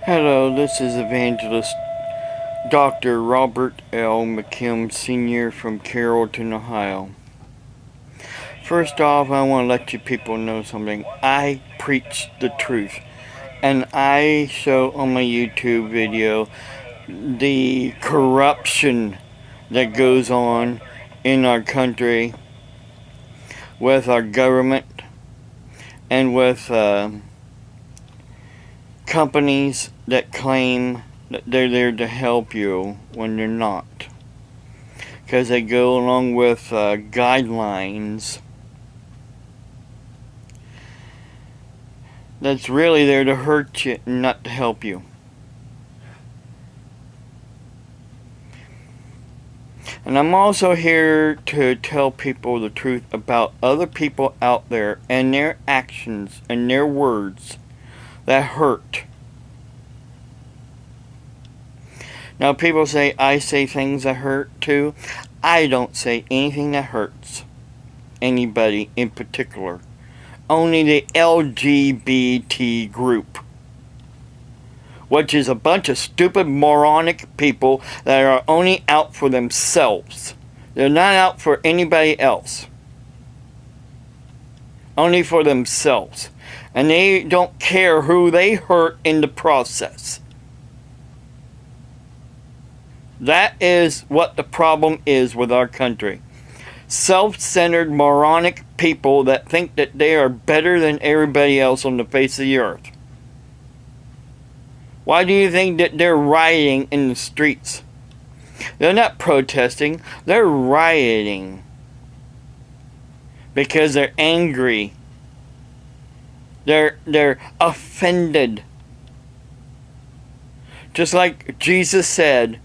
Hello, this is Evangelist Dr. Robert L. McKim Sr. from Carrollton, Ohio. First off, I want to let you people know something. I preach the truth, and I show on my YouTube video the corruption that goes on in our country with our government and with companies that claim that they're there to help you when they're not, because they go along with guidelines that's really there to hurt you and not to help you. And I'm also here to tell people the truth about other people out there and their actions and their words that hurt. Now, people say I say things that hurt too. I don't say anything that hurts anybody in particular. Only the LGBT group, which is a bunch of stupid, moronic people that are only out for themselves. They're not out for anybody else. Only for themselves. And they don't care who they hurt in the process. That is what the problem is with our country. Self-centered, moronic people that think that they are better than everybody else on the face of the earth. Why do you think that they're rioting in the streets? They're not protesting, they're rioting. Because they're angry. They're offended. Just like Jesus said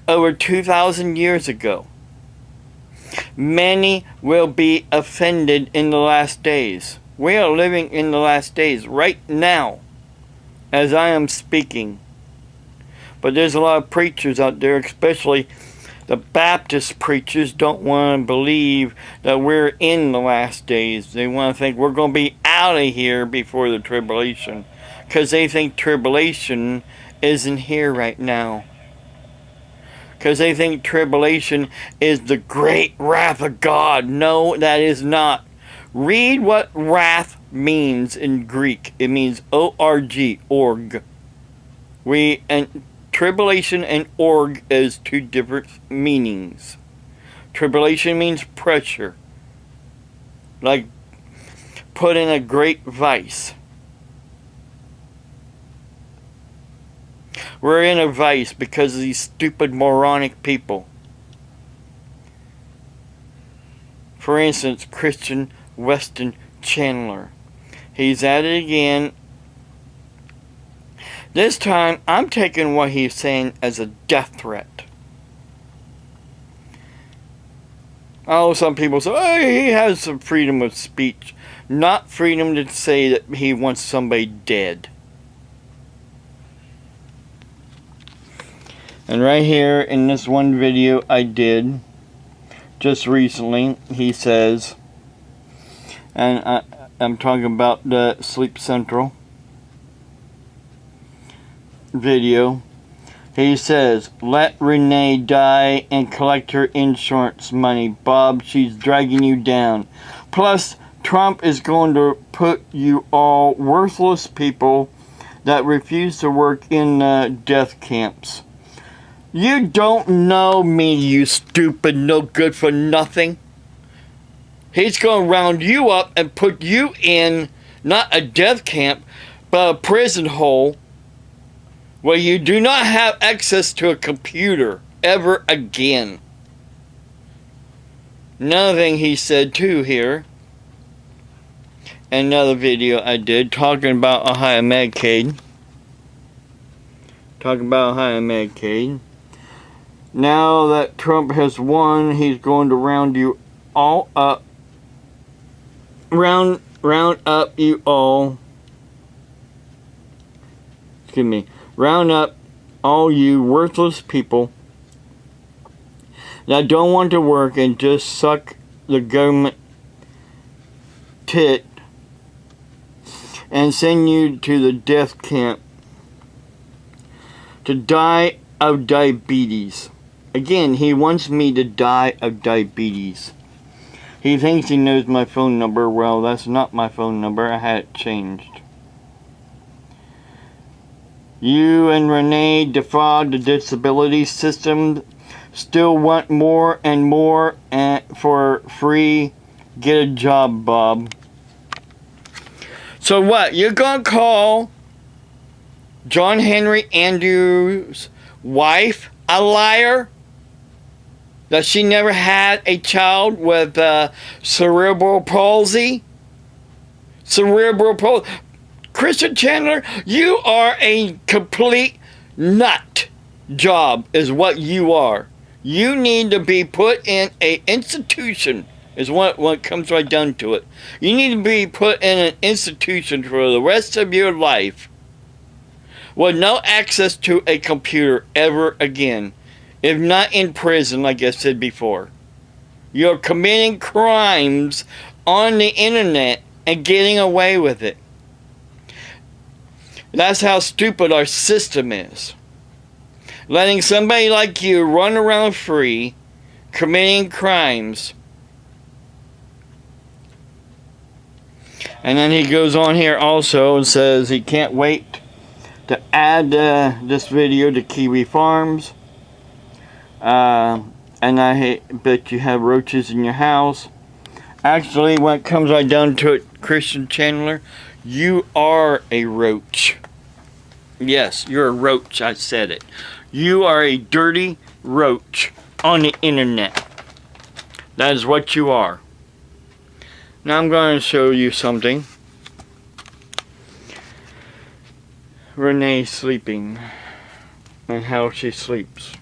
over 2,000 years ago. Many will be offended in the last days. We are living in the last days right now as I am speaking. But there's a lot of preachers out there, especially the Baptist preachers, don't want to believe that we're in the last days. They want to think we're going to be out of here before the tribulation, because they think tribulation isn't here right now. Because they think tribulation is the great wrath of God. No, that is not. Read what wrath means in Greek. It means O-R-G, org. And tribulation and org is two different meanings. Tribulation means pressure. Like put in a great vice. We're in a vice because of these stupid, moronic people. For instance, Christian Chandler. He's at it again. This time, I'm taking what he's saying as a death threat. Oh, some people say, oh, he has some freedom of speech. Not freedom to say that he wants somebody dead. And right here in this one video I did just recently, he says, and I'm talking about the Sleep Central video. He says, let Renee die and collect her insurance money. Bob, she's dragging you down. Plus, Trump is going to put you all worthless people that refuse to work in death camps. You don't know me, you stupid, no good for nothing. He's going to round you up and put you in, not a death camp, but a prison hole where you do not have access to a computer ever again. Another thing he said too here, another video I did talking about Ohio Medicaid. Now that Trump has won, he's going to round you all up. Round up you all. Excuse me. Round up all you worthless people that don't want to work and just suck the government tit and send you to the death camp to die of diabetes. Again, he wants me to die of diabetes. He thinks he knows my phone number. Well, that's not my phone number. I had it changed. You and Renee defraud the disability system. Still want more and more for free. Get a job, Bob. So what? You're going to call John Henry Andrews' wife a liar? That she never had a child with cerebral palsy? Cerebral palsy. Christian Chandler, you are a complete nut job is what you are. You need to be put in an institution is what comes right down to it. You need to be put in an institution for the rest of your life with no access to a computer ever again. If not in prison, like I said before. You're committing crimes on the internet and getting away with it. That's how stupid our system is. Letting somebody like you run around free, committing crimes. And then he goes on here also and says he can't wait to add this video to Kiwi Farms. And I bet you have roaches in your house. Actually, when it comes right down to it, Christian Chandler, you are a roach. Yes, you're a roach. I said it. You are a dirty roach on the internet. That is what you are. Now I'm going to show you something. Renee sleeping and how she sleeps.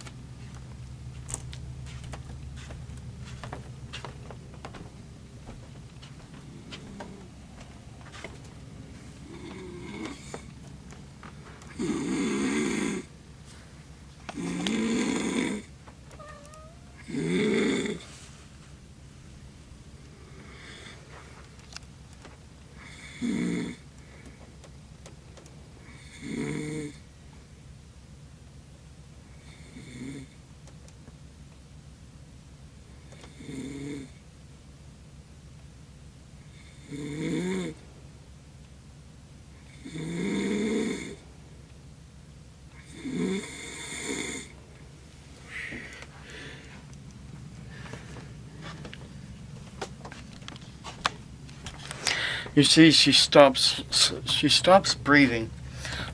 You see, she stops breathing,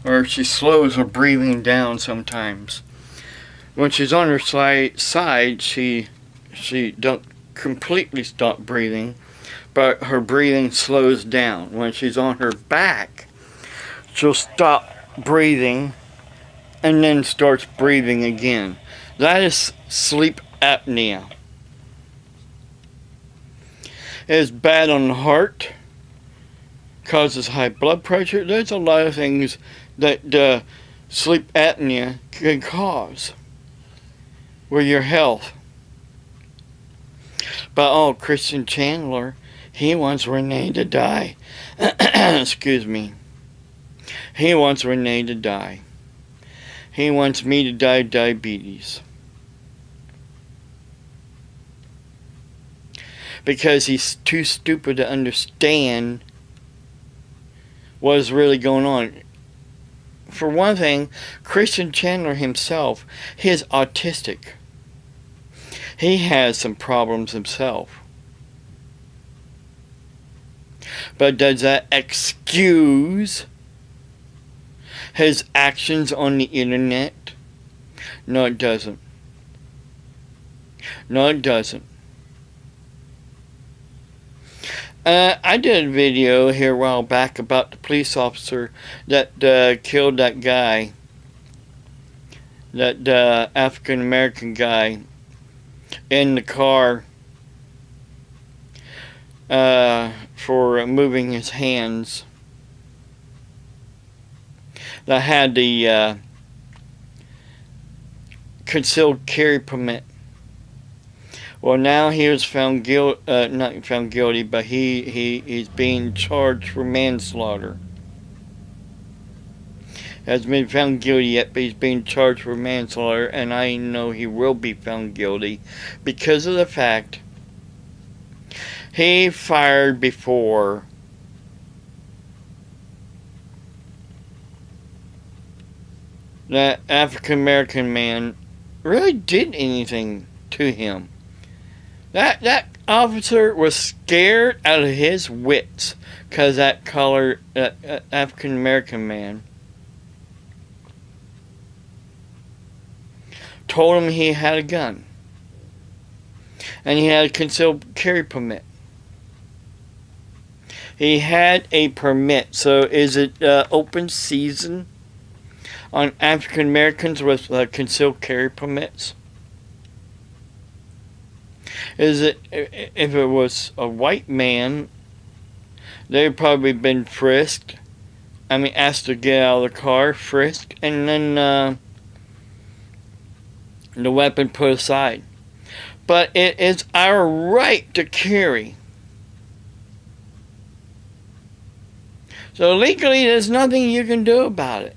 or she slows her breathing down sometimes. When she's on her side, she don't completely stop breathing, but her breathing slows down. When she's on her back, she'll stop breathing and then starts breathing again. That is sleep apnea. It is bad on the heart. Causes high blood pressure. There's a lot of things that sleep apnea can cause with your health. But Christian Chandler, he wants Renee to die. Excuse me. He wants Renee to die. He wants me to die of diabetes. Because he's too stupid to understand what is really going on. For one thing, Christian Chandler himself, he is autistic. He has some problems himself. But does that excuse his actions on the internet? No, it doesn't. No, it doesn't. I did a video here a while back about the police officer that killed that guy, that African American guy in the car for moving his hands. That had the concealed carry permit. Well, now he was found not found guilty, but he's being charged for manslaughter. Has been found guilty yet, but he's being charged for manslaughter, and I know he will be found guilty because of the fact he fired before that African American man really did anything to him. That officer was scared out of his wits because that African American man told him he had a gun and he had a concealed carry permit. He had a permit. So is it open season on African Americans with concealed carry permits? Is it, if it was a white man, they'd probably been frisked. I mean, asked to get out of the car, frisked, and then the weapon put aside. But it is our right to carry. So legally, there's nothing you can do about it.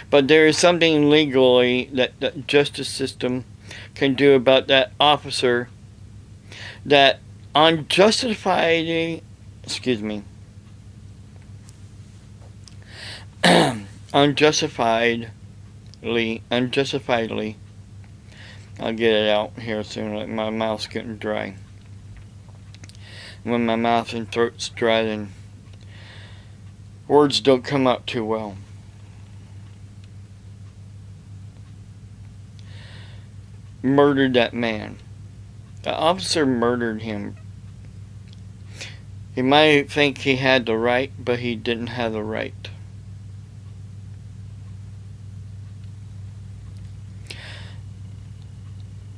But there is something legally that the justice system can do about that officer that unjustifiably, unjustifiably, I'll get it out here soon, like my mouth's getting dry. When my mouth and throat's dry, then words don't come out too well. Murdered that man. The officer murdered him. He might think he had the right, but he didn't have the right.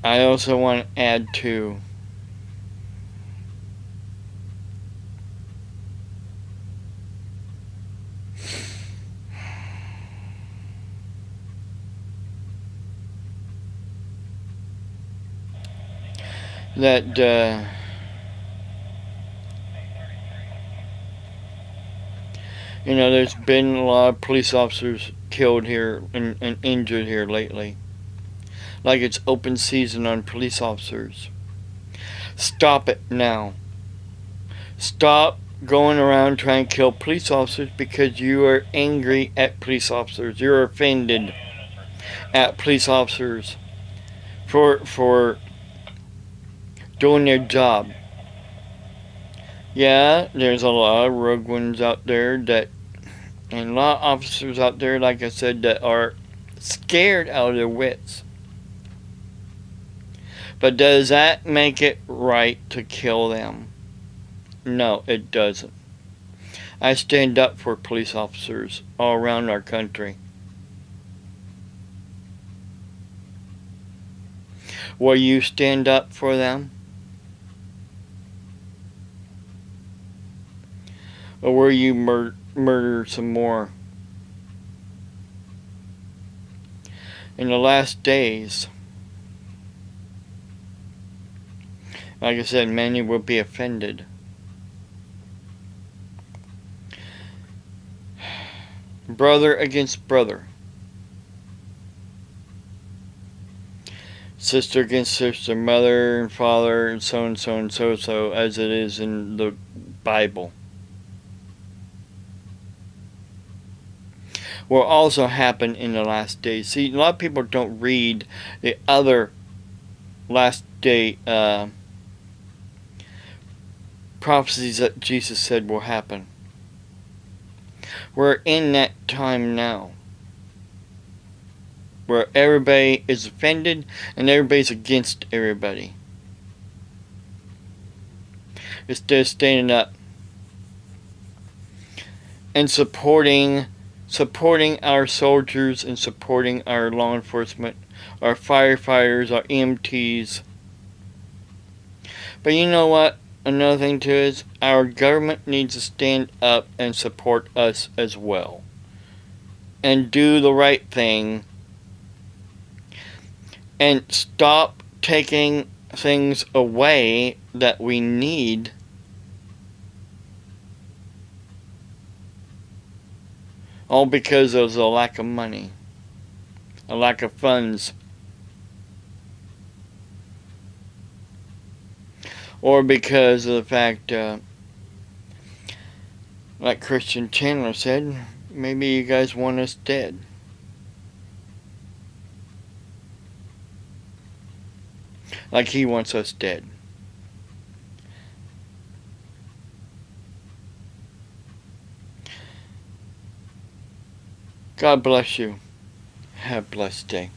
I also want to add to that there's been a lot of police officers killed here and injured here lately. Like it's open season on police officers. Stop it now. Stop going around trying to kill police officers because you are angry at police officers. You're offended at police officers for doing their job. Yeah, there's a lot of rogue ones out there and a lot of officers out there, like I said, that are scared out of their wits. But does that make it right to kill them? No, it doesn't. I stand up for police officers all around our country. Will you stand up for them? Or will you murder some more? In the last days, like I said, many will be offended. Brother against brother. Sister against sister, mother and father, and so and so and so, as it is in the Bible. Will also happen in the last days. See, a lot of people don't read the other last day prophecies that Jesus said will happen. We're in that time now where everybody is offended and everybody's against everybody. Instead of standing up and supporting our soldiers and supporting our law enforcement, our firefighters, our EMTs. But you know what? Another thing too is our government needs to stand up and support us as well. And do the right thing. And stop taking things away that we need All because there's a lack of money, a lack of funds, or because of the fact, like Christian Chandler said, maybe you guys want us dead. Like he wants us dead. God bless you. Have a blessed day.